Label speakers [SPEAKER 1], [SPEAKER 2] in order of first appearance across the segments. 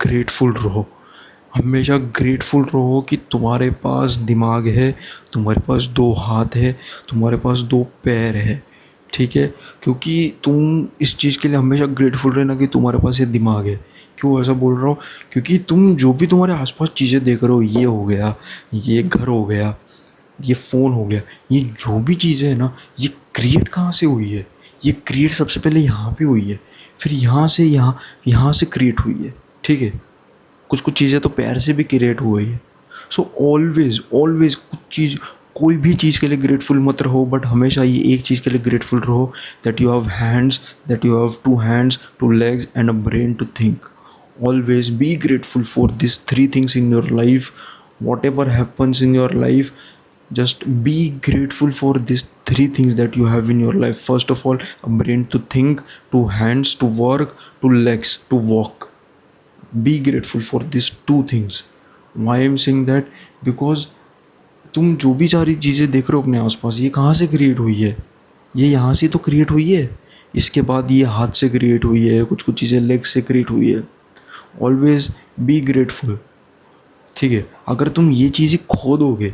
[SPEAKER 1] Grateful रहो। हमेशा grateful रहो कि तुम्हारे पास दिमाग है, तुम्हारे पास दो हाथ है, तुम्हारे पास दो पैर है। ठीक है, क्योंकि तुम इस चीज़ के लिए हमेशा ग्रेटफुल रहना कि तुम्हारे पास ये दिमाग है। क्यों ऐसा बोल रहा हूँ? क्योंकि तुम जो भी तुम्हारे आसपास चीज़ें देख रहे हो, ये हो गया, ये घर हो गया, ये फ़ोन हो गया, ये जो भी चीज़ें है ना, ये क्रिएट कहाँ से हुई है? ये क्रिएट सबसे पहले यहाँ पे हुई है, फिर यहाँ से यहाँ से क्रिएट हुई है। ठीक है, कुछ कुछ चीज़ें तो पैर से भी क्रिएट हुई है। सो ऑलवेज ऑलवेज कुछ चीज़, कोई भी चीज़ के लिए ग्रेटफुल मत रहो, बट हमेशा ये एक चीज़ के लिए ग्रेटफुल रहो, that you have hands, that you have two hands, two legs and a brain to think. Always be grateful for these three things in your life. Whatever happens in your life, just be grateful for these three things that you have in your life. First of all, a brain to think, two hands to work, two legs to walk. Be grateful for these two things. Why I'm saying that? Because तुम जो भी सारी चीज़ें देख रहे हो अपने आसपास, ये कहाँ से क्रिएट हुई है? ये यहाँ से तो क्रिएट हुई है, इसके बाद ये हाथ से क्रिएट हुई है, कुछ कुछ चीज़ें लेग से क्रिएट हुई है। Always be grateful. ठीक है, अगर तुम ये चीज़ें खो दोगे,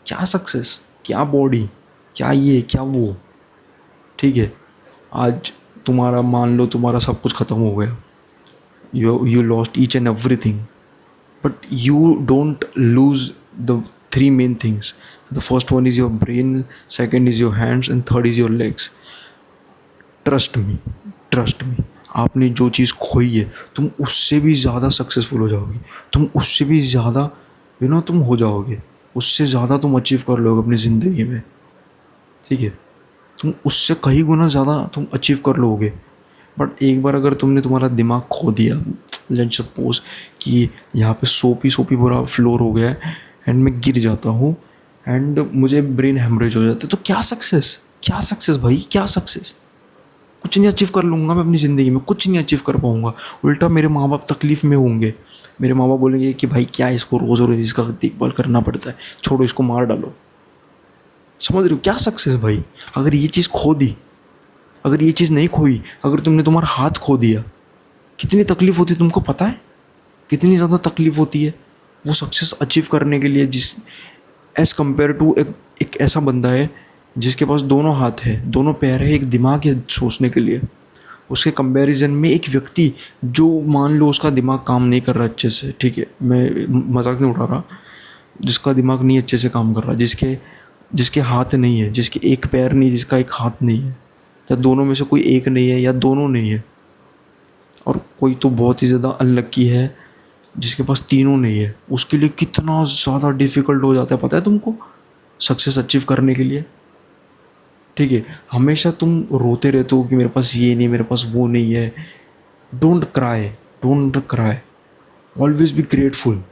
[SPEAKER 1] क्या सक्सेस, क्या बॉडी, क्या ये क्या वो। ठीक है, आज तुम्हारा मान लो तुम्हारा सब कुछ ख़त्म हो गया, you lost each and everything, but you don't lose the three main things. The first one is your brain, second is your hands, and third is your legs. Trust me, trust me, आपने जो चीज़ खोई है, तुम उससे भी ज़्यादा successful हो जाओगे, तुम उससे भी ज़्यादा तुम हो जाओगे, उससे ज़्यादा तुम अचीव कर लोगे अपनी ज़िंदगी में। ठीक है, तुम उससे कई गुना ज़्यादा तुम अचीव कर लोगे। बट एक बार अगर तुमने तुम्हारा दिमाग खो दिया, लेट्स सपोज कि यहाँ पे सोपी सोपी पूरा फ्लोर हो गया है एंड मैं गिर जाता हूँ एंड मुझे ब्रेन हेमरेज हो जाता है, तो क्या सक्सेस, क्या सक्सेस भाई, क्या सक्सेस? कुछ नहीं अचीव कर लूँगा मैं अपनी ज़िंदगी में, कुछ नहीं अचीव कर पाऊँगा। उल्टा मेरे माँ बाप तकलीफ़ में होंगे, मेरे माँ बाप बोलेंगे कि भाई क्या इसको रोज़ रोज़ इसका देखभाल करना पड़ता है, छोड़ो इसको, मार डालो। समझ रहे हो क्या सक्सेस भाई? अगर ये चीज़ खो दी, अगर ये चीज़ नहीं खोई, अगर तुमने तुम्हारा हाथ खो दिया, कितनी तकलीफ़ होती है तुमको पता है? कितनी ज़्यादा तकलीफ़ होती है वो सक्सेस अचीव करने के लिए, जिस एज़ कम्पेयर टू एक ऐसा बंदा है जिसके पास दोनों हाथ है, दोनों पैर है, एक दिमाग है सोचने के लिए। उसके कंपैरिजन में एक व्यक्ति जो मान लो उसका दिमाग काम नहीं कर रहा अच्छे से, ठीक है, मैं मजाक नहीं उड़ा रहा, जिसका दिमाग नहीं अच्छे से काम कर रहा, जिसके जिसके हाथ नहीं है, जिसके एक पैर नहीं, जिसका एक हाथ नहीं है, या दोनों में से कोई एक नहीं है या दोनों नहीं है, और कोई तो बहुत ही ज़्यादा अनलक्की है जिसके पास तीनों नहीं है, उसके लिए कितना ज़्यादा डिफ़िकल्ट हो जाता है पता है तुमको, सक्सेस अचीव करने के लिए। ठीक है, हमेशा तुम रोते रहते हो कि मेरे पास ये नहीं, मेरे पास वो नहीं है। Don't cry, don't cry, always be grateful,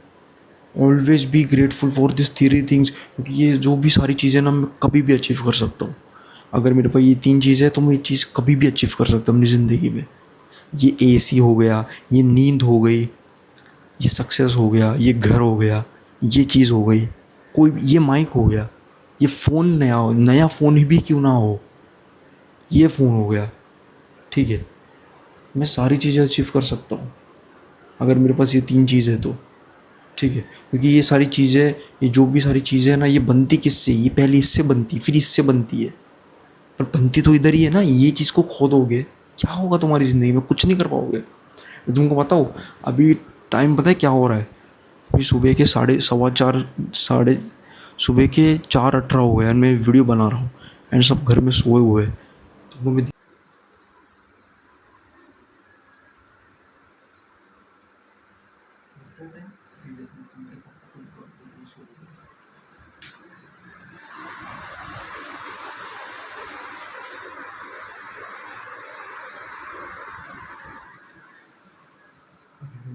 [SPEAKER 1] always be grateful for this three things, क्योंकि ये जो भी सारी चीज़ें ना मैं कभी भी अचीव कर सकता हूँ। अगर मेरे पास ये तीन चीज़ है तो मैं ये चीज़ कभी भी अचीव कर सकता हूँ अपनी ज़िंदगी में। ये एसी हो गया, ये नींद हो गई, ये सक्सेस हो गया, ये घर हो गया, ये चीज़ हो गई, कोई ये माइक हो गया, ये फ़ोन नया हो, नया फ़ोन भी क्यों ना हो, ये फ़ोन हो गया। ठीक है, मैं सारी चीज़ें अचीव कर सकता हूँ अगर मेरे पास ये तीन चीज़ है तो। ठीक है, क्योंकि ये सारी चीज़ें, ये जो भी सारी चीज़ें हैं ना, ये बनती किससे, ये पहले इससे बनती फिर इससे बनती है, पर बनती तो इधर ही है ना। ये चीज़ को खो दोगे, क्या होगा तुम्हारी ज़िंदगी में? कुछ नहीं कर पाओगे। मैं तुमको बताऊँ, अभी टाइम पता है क्या हो रहा है? अभी सुबह के साढ़े सुबह के 4:18 हो गए, मैं वीडियो बना रहा हूँ एंड सब घर में सोए हुए हैं। तुमको मैं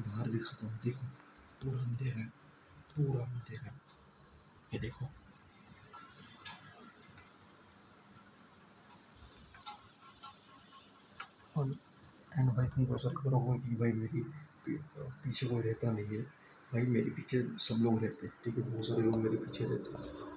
[SPEAKER 1] बाहर दिखाता हूँ, देखो पूरा अंधेरा है, पूरा अंधेरा है, ये देखो। और एंड भाई तुम ऐसा करोगे कि भाई मेरी पीछे कोई रहता नहीं है, भाई मेरे पीछे सब लोग रहते हैं। ठीक है, बहुत सारे लोग मेरे पीछे रहते हैं।